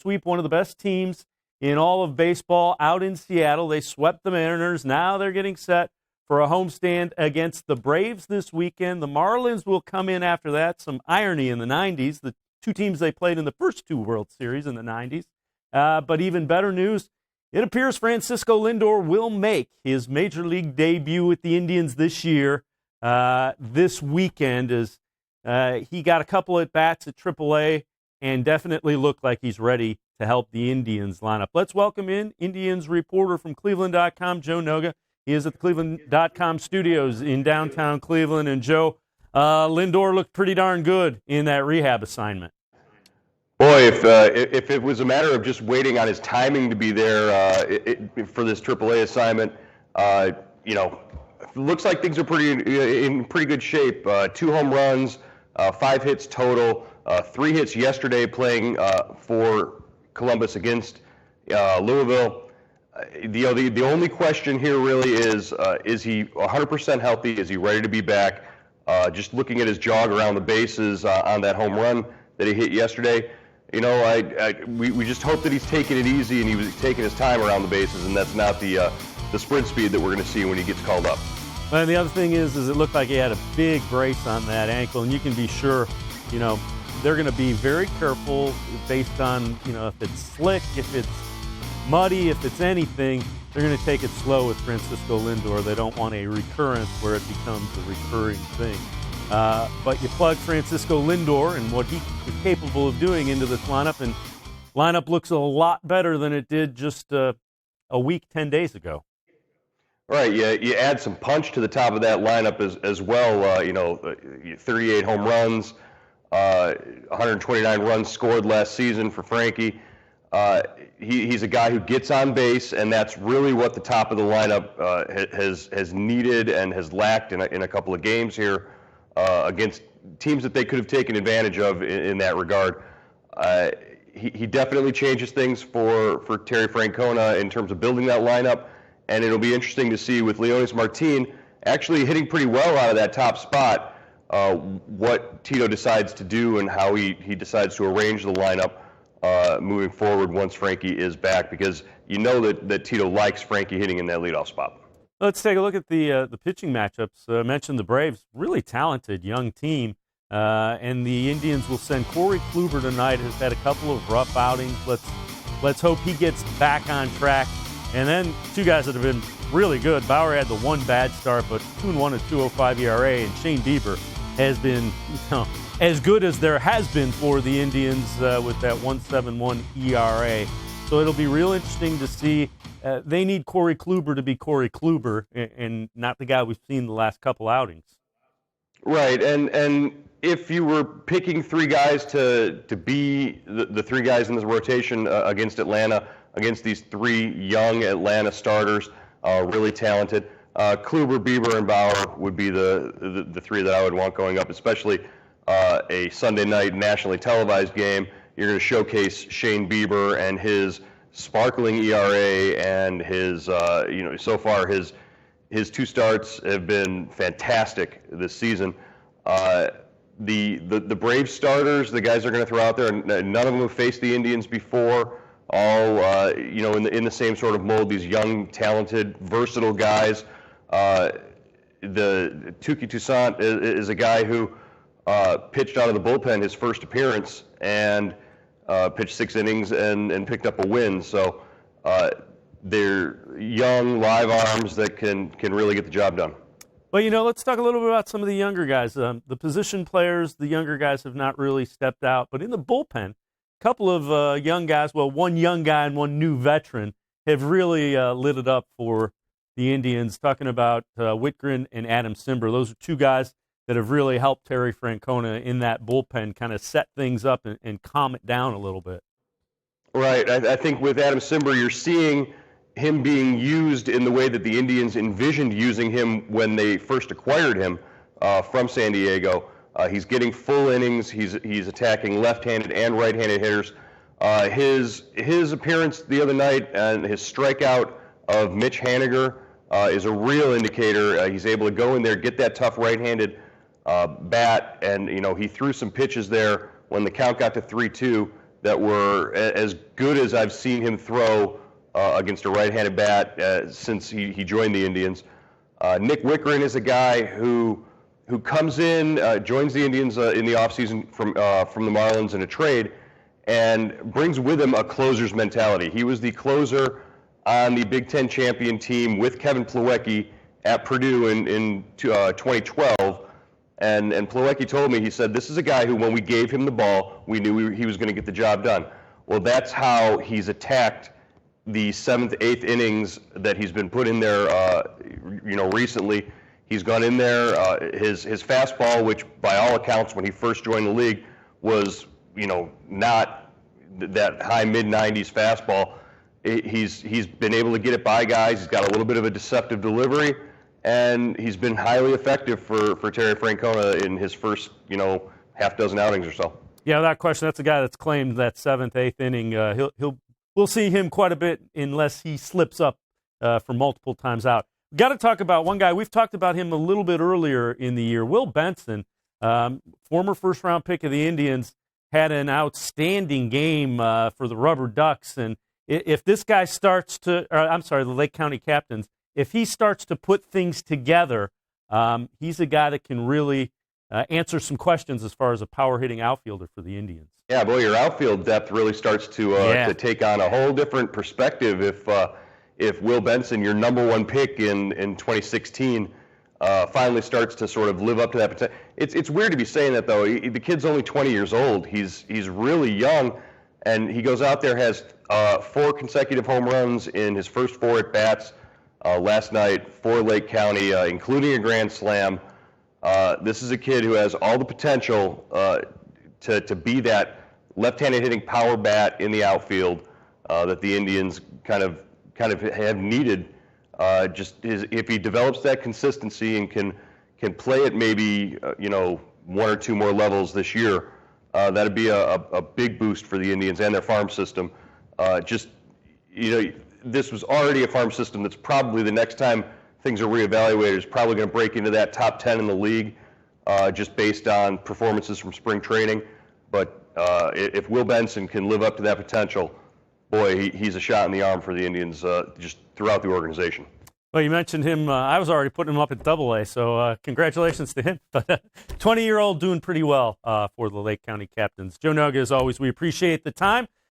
sweep one of the best teams in all of baseball out in Seattle. They swept the Mariners. Now they're getting set for a homestand against the Braves this weekend. The Marlins will come in after that. Some irony in the 90s. The two teams they played in the first two World Series in the 90s. But even better news, it appears Francisco Lindor will make his Major League debut with the Indians this year, this weekend, as he got a couple at-bats at AAA and definitely looked like he's ready to help the Indians lineup. Let's welcome in Indians reporter from cleveland.com, Joe Noga. He is at the cleveland.com studios in downtown Cleveland. And, Joe, Lindor looked pretty darn good in that rehab assignment. Boy, if it was a matter of just waiting on his timing to be there for this AAA assignment, looks like things are in pretty good shape. 2 home runs, 5 hits total, 3 hits yesterday playing for Columbus against Louisville. The only question here really is he 100% healthy? Is he ready to be back? Just looking at his jog around the bases on that home run that he hit yesterday, we just hope that he's taking it easy and he was taking his time around the bases, and that's not the sprint speed that we're going to see when he gets called up. And the other thing is it looked like he had a big brace on that ankle, and you can be sure, they're going to be very careful based on, if it's slick, if it's muddy, if it's anything, they're going to take it slow with Francisco Lindor. They don't want a recurrence where it becomes a recurring thing. But you plug Francisco Lindor and what he is capable of doing into this lineup, and lineup looks a lot better than it did just a week, 10 days ago. Right, you add some punch to the top of that lineup as well. 38 home runs, 129 runs scored last season for Frankie. He's a guy who gets on base, and that's really what the top of the lineup has needed and has lacked in a couple of games here against teams that they could have taken advantage of in that regard. He definitely changes things for Terry Francona in terms of building that lineup, and it'll be interesting to see with Leonys Martin actually hitting pretty well out of that top spot what Tito decides to do and how he decides to arrange the lineup moving forward once Frankie is back, because that Tito likes Frankie hitting in that leadoff spot. Let's take a look at the pitching matchups. I mentioned the Braves, really talented young team, and the Indians will send Corey Kluber tonight. Has had a couple of rough outings. Let's hope he gets back on track. And then two guys that have been really good. Bauer had the one bad start, but 2-1 at 2.05 ERA, and Shane Bieber has been as good as there has been for the Indians with that 1.71 ERA. So it'll be real interesting to see. They need Corey Kluber to be Corey Kluber and not the guy we've seen the last couple outings. Right, and if you were picking 3 guys to be the 3 guys in this rotation against Atlanta, against these 3 young Atlanta starters, really talented, Kluber, Bieber, and Bauer would be the 3 that I would want going up, especially a Sunday night nationally televised game. You're going to showcase Shane Bieber and his sparkling ERA and his, so far his 2 starts have been fantastic this season. The Brave starters, the guys they're going to throw out there, none of them have faced the Indians before. All in the same sort of mold. These young, talented, versatile guys. The Touki Toussaint is a guy who pitched out of the bullpen his first appearance and pitched 6 innings and picked up a win. So they're young, live arms that can really get the job done. Well, let's talk a little bit about some of the younger guys. The position players, the younger guys have not really stepped out. But in the bullpen, a couple of young guys, one young guy and one new veteran, have really lit it up for the Indians. Talking about Whitgren and Adam Simber. Those are 2 guys that have really helped Terry Francona in that bullpen kind of set things up and calm it down a little bit. Right. I think with Adam Simber, you're seeing him being used in the way that the Indians envisioned using him when they first acquired him from San Diego. He's getting full innings. He's attacking left-handed and right-handed hitters. His appearance the other night and his strikeout of Mitch Haniger is a real indicator. He's able to go in there, get that tough right-handed bat, and he threw some pitches there when the count got to 3-2 that were as good as I've seen him throw against a right-handed bat since he joined the Indians. Nick Wickren is a guy who comes in, joins the Indians in the offseason from the Marlins in a trade, and brings with him a closer's mentality. He was the closer on the Big Ten champion team with Kevin Plawecki at Purdue in 2012. And Plawecki told me, he said, this is a guy who, when we gave him the ball, we knew he was going to get the job done. Well, that's how he's attacked the 7th, 8th innings that he's been put in there, recently. He's gone in there, his fastball, which by all accounts when he first joined the league was, not that high mid-90s fastball. He's been able to get it by guys. He's got a little bit of a deceptive delivery, and he's been highly effective for Terry Francona in his first, half dozen outings or so. Yeah, without question, that's a guy that's claimed that 7th, 8th inning. We'll see him quite a bit unless he slips up for multiple times out. Got to talk about one guy. We've talked about him a little bit earlier in the year. Will Benson, former first-round pick of the Indians, had an outstanding game for the Rubber Ducks. And if this guy the Lake County Captains, if he starts to put things together, he's a guy that can really answer some questions as far as a power-hitting outfielder for the Indians. Yeah, boy, your outfield depth really starts to take on a whole different perspective if Will Benson, your number one pick in 2016, finally starts to sort of live up to that potential. It's weird to be saying that, though. The kid's only 20 years old. He's really young, and he goes out there, has 4 consecutive home runs in his first 4 at-bats last night for Lake County, including a grand slam. This is a kid who has all the potential to be that left-handed hitting power bat in the outfield that the Indians kind of have needed. If he develops that consistency and can play it maybe 1 or 2 more levels this year, that'd be a big boost for the Indians and their farm system. This was already a farm system that's probably the next time things are reevaluated is probably going to break into that top 10 in the league, just based on performances from spring training. But if Will Benson can live up to that potential, boy, he's a shot in the arm for the Indians just throughout the organization. Well, you mentioned him. I was already putting him up at Double-A, so congratulations to him. But 20-year-old doing pretty well for the Lake County Captains. Joe Noga, as always, we appreciate the time.